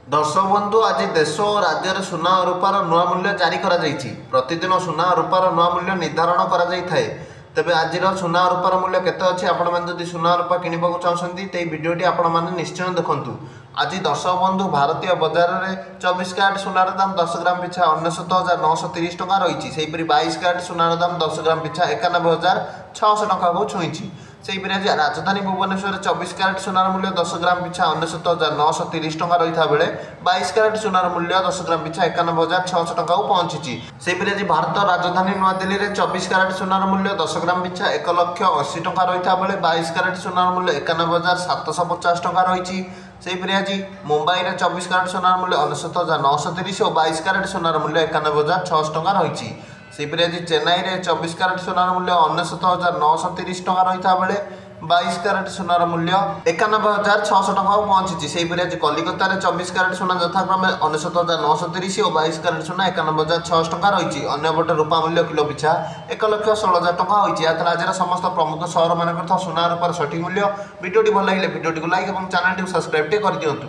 दर्शक बंधु आज देश और राज्य सुना और रूपार नुआ मूल्य जारी करा जाइछि। प्रतिदिन सुना और रूपार नुआ मूल्य निर्धारण करा जाई थाए। तेबे आज सुना और रूपार मूल्य केते अछि आपण माने जदि सुना और रूपा किनिबाकू चाहउछन्ती ते भिडियोटी आपण माने निश्चय देखंतु। आज दर्शक बंधु भारतीय बाजार में 24 कैरेट सुनार दाम 10 ग्राम पिछा 99,930 टका रही। सेहीपरि 22 कैरेट सुनार दाम 10 ग्राम पिछा 91,600 टका को छुईछि। सेहीपरि आज राजधानी भुवनेश्वर 24 कैरेट सुनार मूल्य 10 ग्राम पिछा 99,930 टका रही बेले 22 कैरेट सुनार मूल्य 10 ग्राम पिछा 91,600 टका को पहुंची। सेहीपरि आज भारत राजधानी नुआदिल्ली में 24 कैरेट सुनार मूल्य 10 ग्राम पिछा 1,80,000 टका रही बेले 22 कैरेट सुनार मूल्य 91,750 टका रही। सेहीपरि आज मुंबई में 24 कैरेट सुनार मूल्य 99,930 और 22 कैरेट सुनार मूल्य 91,600 टका रही। सेहीपरि आज चेन्नई में 24 कैरेट सुनार मूल्य 99,930 टका रही बेले 22 कैरेट सुनार मूल्य 91,600 टका को पहुंची। सेहीपरि आज कलिकता में 24 कैरेट सुना यथाक्रमे 99,930 और 22 कैरेट सुना 91,600 टका रही। अन्यपटे रूपा मूल्य किलो पिछा 1,16,000 टका होती। आज समस्त प्रमुख सहर मान सुना रूपार सठिक मूल्य। वीडियोटी भल लगे वीडियोटी को लाइक और चैनल को सब्सक्राइब कर दिंतु।